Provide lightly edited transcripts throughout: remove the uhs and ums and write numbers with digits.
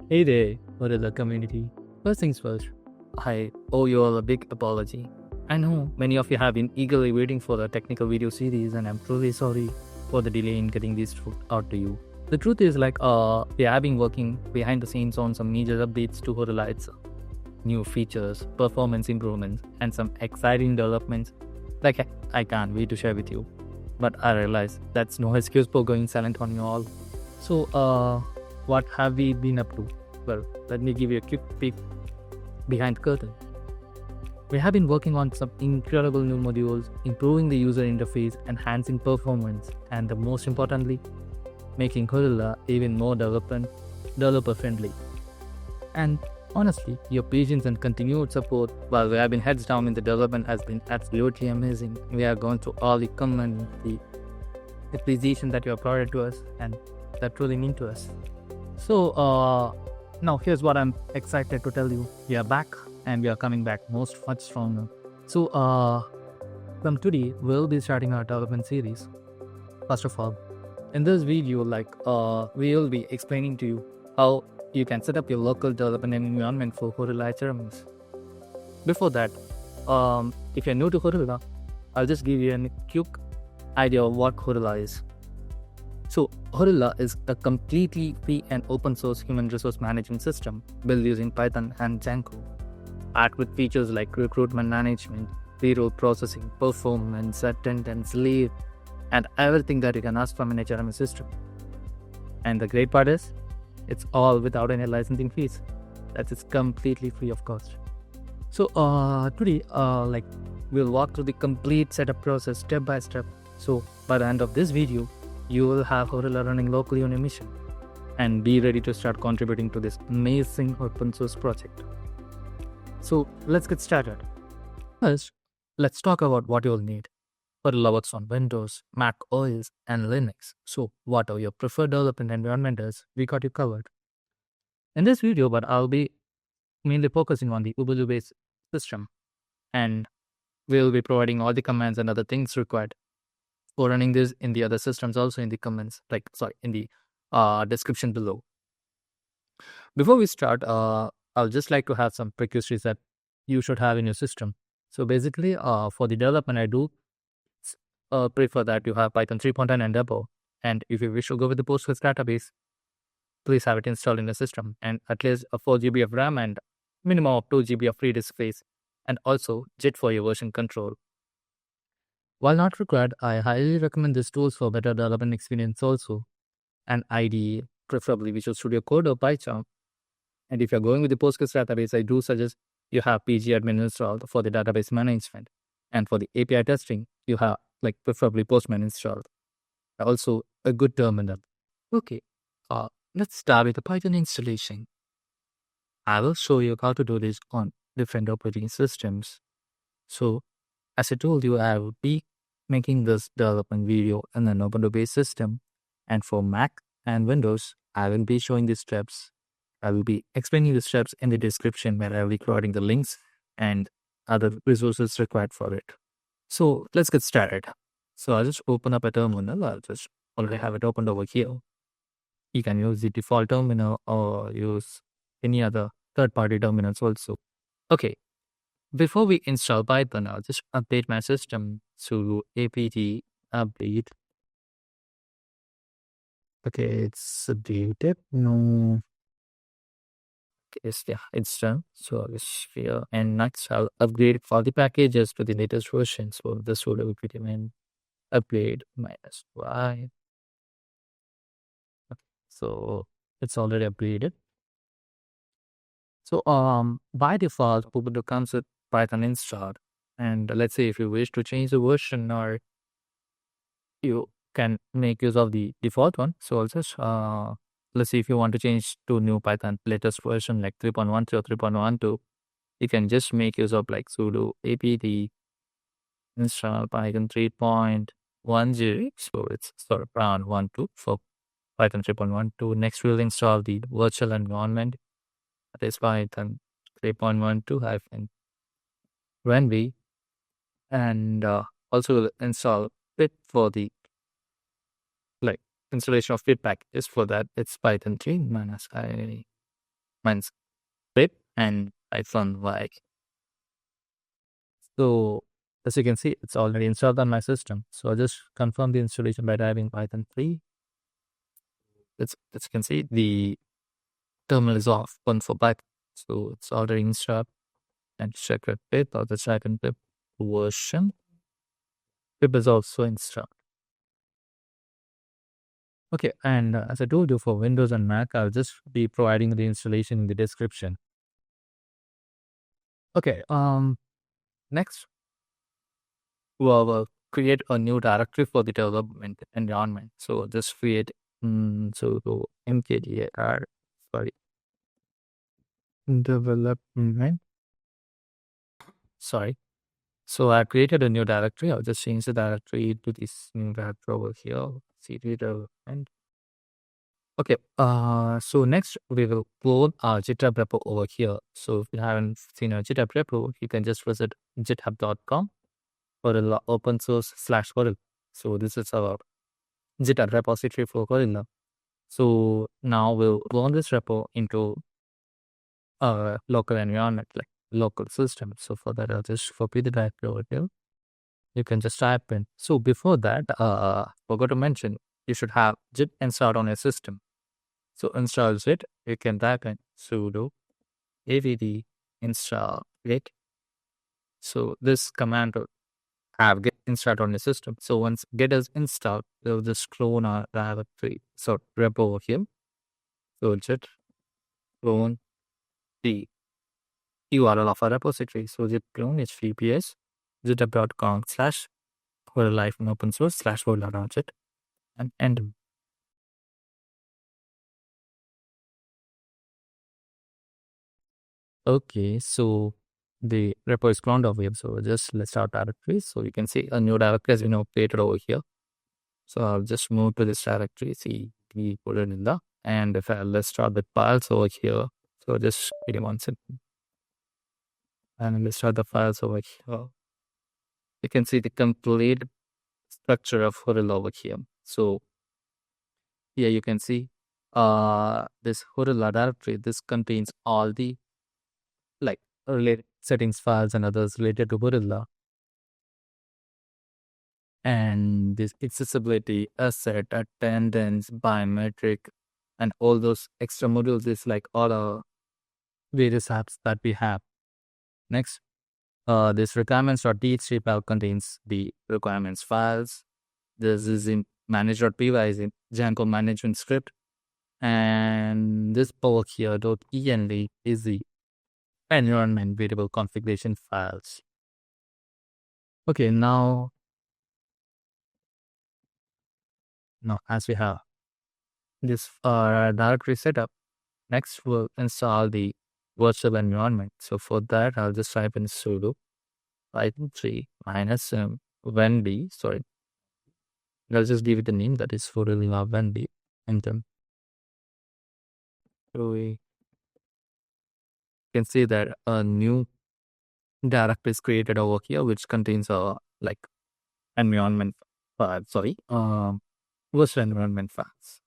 Hey there, Horilla community. First things first, I owe you all a big apology. I know many of you have been eagerly waiting for the technical video series, and I'm truly sorry for the delay in getting this out to you. The truth is, we have been working behind the scenes on some major updates to Horilla itself, new features, performance improvements, and some exciting developments. I can't wait to share with you. But I realize that's no excuse for going silent on you all. So, what have we been up to? Well, let me give you a quick peek behind the curtain. We have been working on some incredible new modules, improving the user interface, enhancing performance, and most importantly, making Horilla even more developer friendly. And honestly, your patience and continued support while we have been heads down in the development has been absolutely amazing. We are going through all the comments, the appreciation that you have provided to us, and that truly mean to us. So, now here's what I'm excited to tell you. We are back and we are coming back much stronger. So, from today, we'll be starting our development series. First of all, in this video, we'll be explaining to you how you can set up your local development environment for Horilla HRMS. Before that, if you're new to Horilla, I'll just give you a quick idea of what Horilla is. So, Horilla is a completely free and open source human resource management system built using Python and Django, packed with features like recruitment management, payroll processing, performance, attendance, leave, and everything that you can ask from an HRMS system. And the great part is, it's all without any licensing fees. That is completely free of cost. So, today, we'll walk through the complete setup process step by step. So, by the end of this video, you will have Horilla running locally on your machine and be ready to start contributing to this amazing open source project. So let's get started. First, let's talk about what you'll need. Horilla works on Windows, Mac OS, and Linux. So whatever your preferred development environment is, we got you covered. In this video, but I'll be mainly focusing on the Ubuntu-based system, and we'll be providing all the commands and other things required for running this in the other systems also in the comments, in the description below. Before we start, I'll just like to have some prerequisites that you should have in your system. So basically, for the development, I do prefer that you have Python 3.10 and above. And if you wish to go with the Postgres database, please have it installed in the system, and at least a 4 GB of RAM and minimum of 2 GB of free disk space, and also JIT for your version control. While not required, I highly recommend these tools for better development experience also. An IDE, preferably Visual Studio Code or PyCharm. And if you're going with the Postgres database, I do suggest you have pgadmin installed for the database management. And for the API testing, you have preferably Postman installed. Also, a good terminal. Okay, let's start with the Python installation. I will show you how to do this on different operating systems. So, as I told you, I will be making this development video in an Ubuntu-based system. And for Mac and Windows, I will be showing the steps. I will be explaining the steps in the description where I will be providing the links and other resources required for it. So let's get started. So I'll just open up a terminal. I'll just already have it opened over here. You can use the default terminal or use any other third-party terminals also. Okay. Before we install Python, I'll just update my system to apt update. Okay, it's updated. No. Yeah, it's done. So it's here. And next, I'll upgrade all the packages to the latest version. So this would be upgrade -y. Okay, so it's already upgraded. So by default, Ubuntu comes with Python installed. And let's say if you wish to change the version, or you can make use of the default one. So I'll just let's see if you want to change to new Python latest version like 3.13 or 3.12, you can just make use of sudo apt install Python 3.10. So it's sort of around 12 for Python 3.12. Next, we'll install the virtual environment. That is Python 3.12-renv. And also we'll install Pit for the installation of Pit packages. For that, it's Python 3 -i. means pip and Python like. So as you can see, it's already installed on my system. So I'll just confirm the installation by typing Python 3. As you can see, the terminal is off, one for Python. So it's already installed. And check with pip or the check and pip version. Pip is also installed. Okay, and as I told you, for Windows and Mac, I'll just be providing the installation in the description. Okay, next we'll create a new directory for the development environment. So just create sudo mkdir, sorry, development. Sorry. So I created a new directory. I'll just change the directory to this new directory over here. CD development. Okay. So next we will clone our GitHub repo over here. So if you haven't seen our GitHub repo, you can just visit github.com Horilla open source / Horilla. So this is our GitHub repository for Horilla. So now we'll clone this repo into a local environment, like local system. So for that, I'll just copy the directory over here. You can just type in. So before that, forgot to mention, you should have git installed on your system. So install git, you can type in sudo add install git. So this command will have git installed on your system. So once git is installed, we'll just clone our directory. So repo over here. So git clone the URL of our repository. So git clone https github.com / Horilla open source / Horilla and enter. Okay, so the repo is cloned over here. So just let's start directory. So you can see a new directory has been created over here. So I'll just move to this directory. See, we put it in the, and if let's start the files over here. So just give me 1 second. And let's start the files over here. You can see the complete structure of Horilla over here. So here you can see this Horilla directory. This contains all the like related settings files and others related to Horilla. And this accessibility, asset, attendance, biometric, and all those extra modules is like all our various apps that we have. Next, this requirements.txt file contains the requirements files. This is in manage.py is in Django management script. And this bulk here .env is the environment variable configuration files. Okay, now as we have this directory setup, next we'll install the virtual environment. So for that, I'll just type in sudo python 3 minus venb. Sorry, I'll just give it the name that is Horilla venb. Enter. So we can see that a new directory is created over here, which contains a like environment file. Sorry, virtual environment files.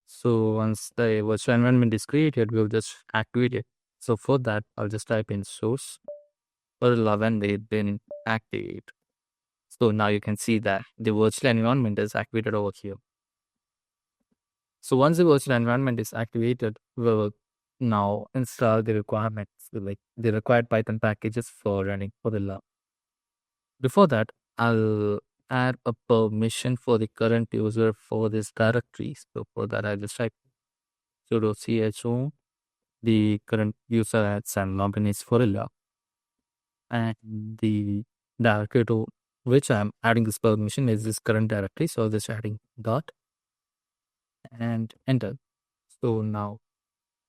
So once the virtual environment is created, we'll just activate it. So for that, I'll just type in source Horilla venb been activate. So now you can see that the virtual environment is activated over here. So once the virtual environment is activated, we will now install the requirements, like the required Python packages for running Horilla. Before that, I'll add a permission for the current user for this directory. So for that, I'll just type sudo cho. The current user adds and login is Horilla. And the directory to which I'm adding this permission is this current directory. So just adding dot and enter. So now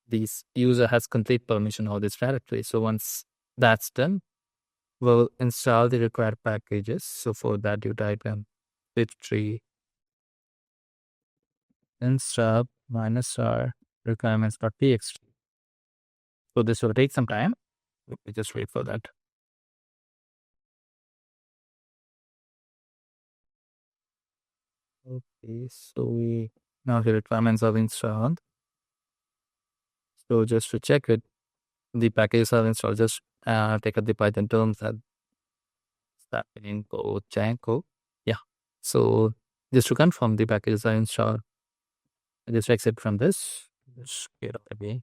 this user has complete permission of this directory. So once that's done, we'll install the required packages. So for that, you type in pip3 install -r requirements.txt. So this will take some time. Let me just wait for that. Okay, so now the requirements are installed. So just to check it, the packages are installed. Just take up the Python terms that start in code Django. Yeah. So just to confirm the packages are installed, just exit from this. Just get out away.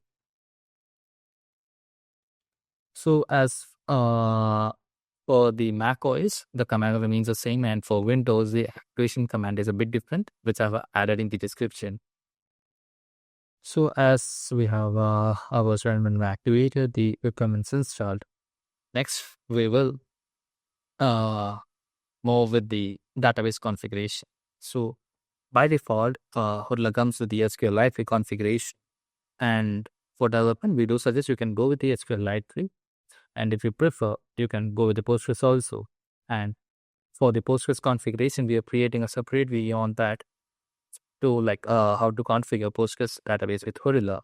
So as for the macOS, the command remains the same, and for Windows, the activation command is a bit different, which I've added in the description. So as we have our environment activated, the requirements installed. Next, we will move with the database configuration. So by default, Horilla comes with the SQLite configuration, and for development, we do suggest you can go with the SQLite 3. And if you prefer, you can go with the Postgres also. And for the Postgres configuration, we are creating a separate video on that to how to configure Postgres database with Horilla.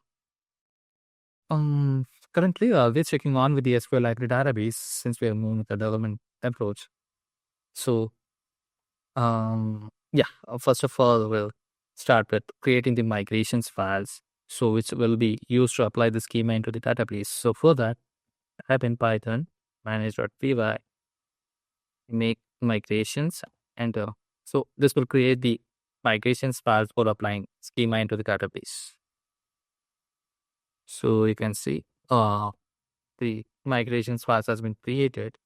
Currently, we're checking on with the SQLite database since we are moving with the development approach. So, first of all, we'll start with creating the migrations files, so which will be used to apply the schema into the database. So for that, type in Python manage.py, make migrations, enter. So this will create the migrations files for applying schema into the database. So you can see the migrations files has been created.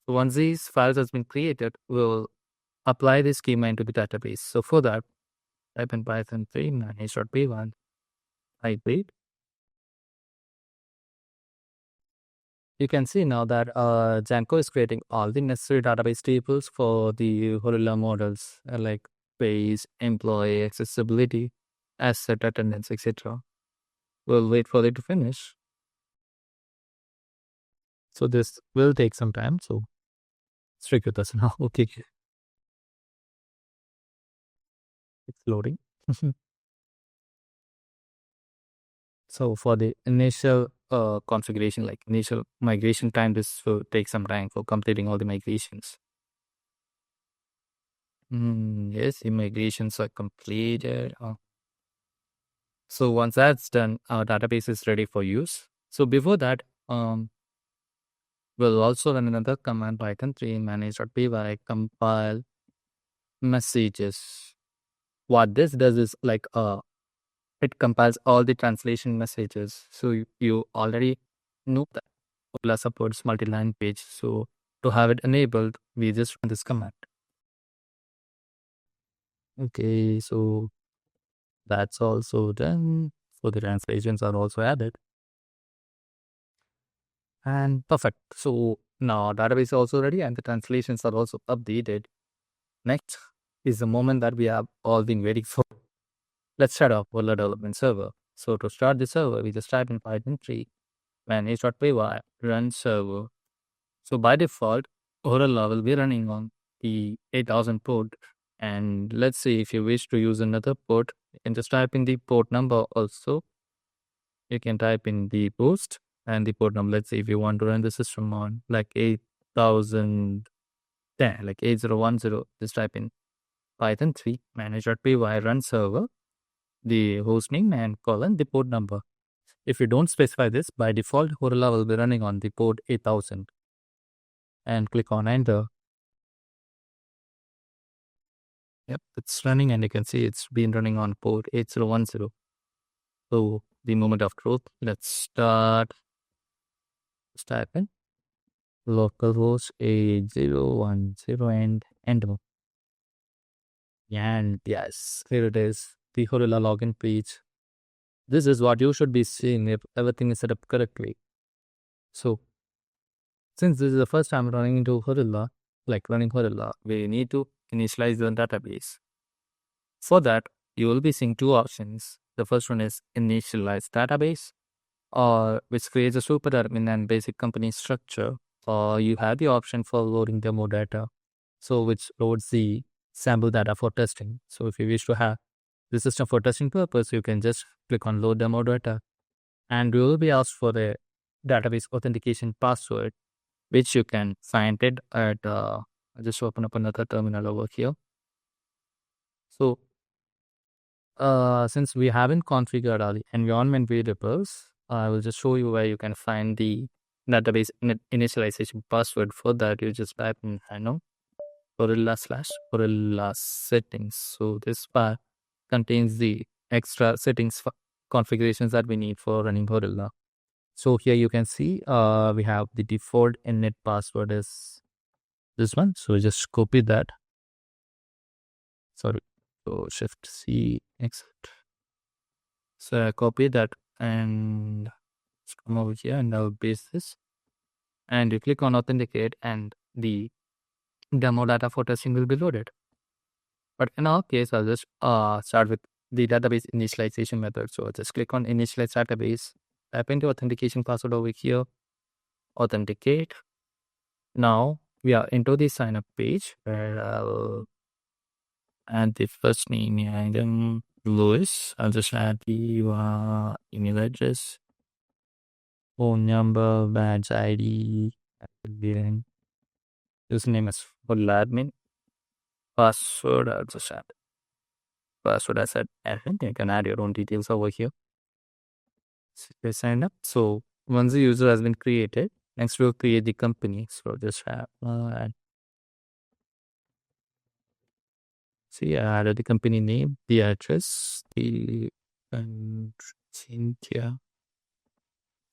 So once these files has been created, we'll apply the schema into the database. So for that, type in Python 3 manage.py, hybrid. You can see now that Django is creating all the necessary database tables for the Horilla models like base, employee, accessibility, asset, attendance, etc. We'll wait for it to finish. So this will take some time. So stick with us now. Okay. It's loading. So for the initial configuration, like initial migration time, this will take some time for completing all the migrations. Yes, the migrations are completed. So once that's done, our database is ready for use. So before that, we'll also run another command, Python 3 manage.py compile messages. What this does is it compiles all the translation messages. So you already know that Horilla supports multi-line page. So to have it enabled, we just run this command. Okay, so that's also done. So the translations are also added. And perfect. So now database is also ready and the translations are also updated. Next is the moment that we have all been waiting for. Let's start off Horilla Development Server. So to start the server, we just type in Python 3 manage.py run server. So by default, Horilla will be running on the 8000 port. And let's say if you wish to use another port, you can just type in the port number also. You can type in the post and the port number. Let's say if you want to run the system on like 8010, like 8010, just type in Python 3 manage.py run server, the host name and colon the port number. If you don't specify this, by default, Horilla will be running on the port 8000. And click on enter. Yep, it's running and you can see it's been running on port 8010. So the moment of truth, let's start. Just type in localhost 8010 and enter. And yes, here it is, the Horilla login page. This is what you should be seeing if everything is set up correctly. So since this is the first time running into Horilla, running Horilla, we need to initialize the database. For that, you will be seeing two options. The first one is initialize database, or which creates a super admin and basic company structure, or you have the option for loading demo data, so which loads the sample data for testing. So if you wish to have the system for testing purpose, you can just click on load demo data, and you will be asked for the database authentication password, which you can find it at I'll just open up another terminal over here. So since we haven't configured our environment variables, I will just show you where you can find the database initialization password. For that, you just type in Horilla settings. So this file contains the extra settings configurations that we need for running Horilla. So here you can see we have the default init password is this one. So just copy that. Sorry. So Shift C exit. So I copy that and come over here and I'll paste this. And you click on authenticate and the demo data for testing will be loaded. But in our case, I'll just start with the database initialization method. So I'll just click on initialize database, type into authentication password over here, authenticate. Now we are into the sign up page where I'll add the first name, item Louis. I'll just add the email address, phone number, badge ID, username is Horilla admin, password. I'll just add password as admin. You can add your own details over here. So sign up. So once the user has been created, next we'll create the company. So just have see, I added the company name, the address, the India,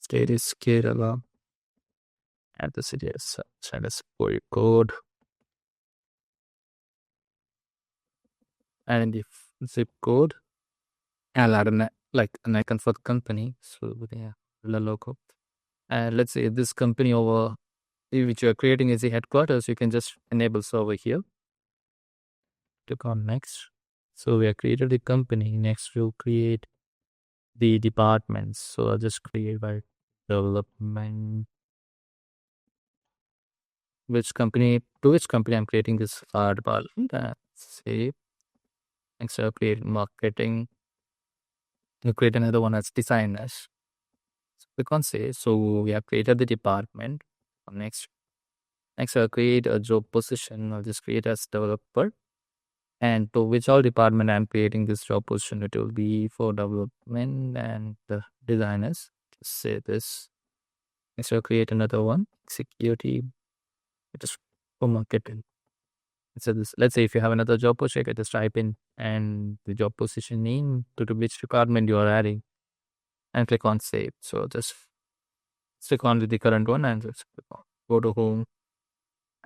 state is Kerala, and the city is send us for your code, and the zip code. I'll add an icon for the company. So yeah, the logo. And let's say this company over which you're creating is the headquarters. You can just enable server here. Click on next. So we have created the company. Next we'll create the departments. So I'll just create by development. To which company I'm creating this department. Save. Next I'll create marketing. We'll create another one as designers. So click on save. So we have created the department. Next I'll create a job position. I'll just create as developer. And to which all department I'm creating this job position, it will be for development and designers. Just say this. Next, I'll create another one, security. It is for marketing. So this, let's say if you have another job position, you just type in and the job position name to which department you are adding, and click on save. So just click on the current one and just go to home,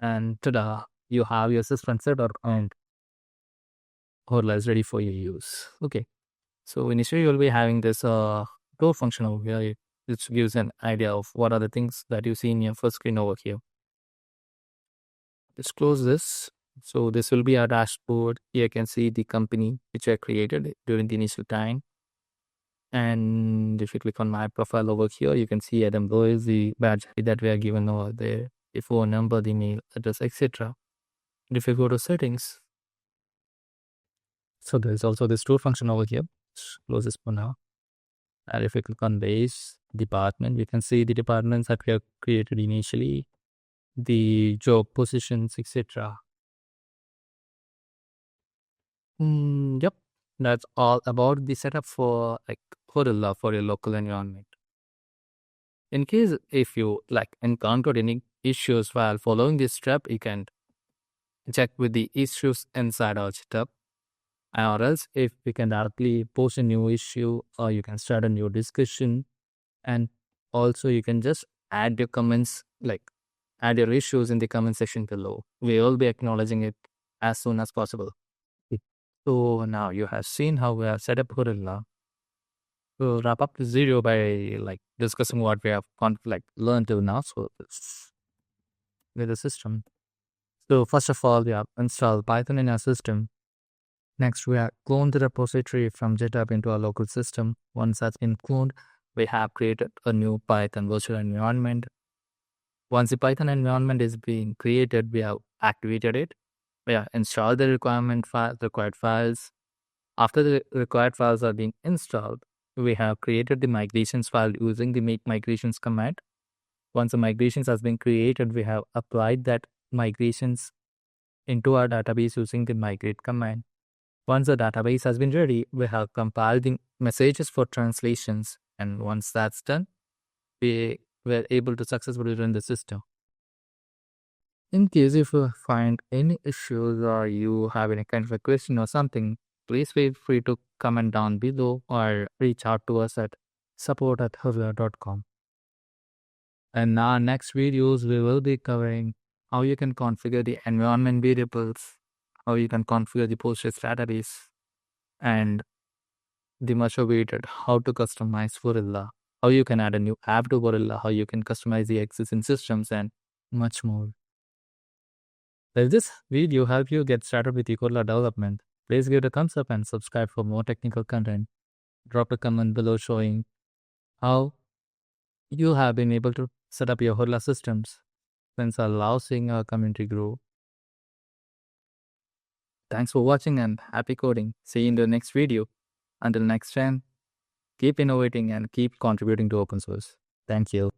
and ta-da! You have your system set up and Horilla is ready for your use. Okay. So initially you'll be having this door function over here, which gives an idea of what are the things that you see in your first screen over here. Just close this. So this will be our dashboard. Here you can see the company which I created during the initial time. And if you click on my profile over here, you can see Adam Lewis, the badge that we are given over there, the phone number, the email address, etc. And if you go to settings, so there's also this store function over here. Let's close this for now. And if we click on base department, we can see the departments that we have created initially, the job positions, etc. Yep, that's all about the setup for Horilla for your local environment. In case if you encountered any issues while following this step, you can check with the issues inside our setup. Or else if we can directly post a new issue, or you can start a new discussion, and also you can just add your comments, add your issues in the comment section below. We will be acknowledging it as soon as possible. So now you have seen how we have set up Horilla. We'll wrap up this video by discussing what we have learned till now. So this with the system. So first of all, we have installed Python in our system. Next, we have cloned the repository from GitHub into our local system. Once that's been cloned, we have created a new Python virtual environment. Once the Python environment is being created, we have activated it. We have installed the required files. After the required files are being installed, we have created the migrations file using the make migrations command. Once the migrations has been created, we have applied that migrations into our database using the migrate command. Once the database has been ready, we have compiled the messages for translations And once that's done, we were able to successfully run the system. In case if you find any issues or you have any kind of a question or something, please feel free to comment down below or reach out to us at support@horilla.com. And in our next videos, we will be covering how you can configure the environment variables, how you can configure the Postgres database, and the much awaited how to customize Horilla, how you can add a new app to Horilla, how you can customize the existing systems, and much more. If this video helped you get started with Horilla development, please give it a thumbs up and subscribe for more technical content. Drop a comment below showing how you have been able to set up your Horilla systems. Friends allow seeing our community grow. Thanks for watching and happy coding. See you in the next video. Until next time, keep innovating and keep contributing to open source. Thank you.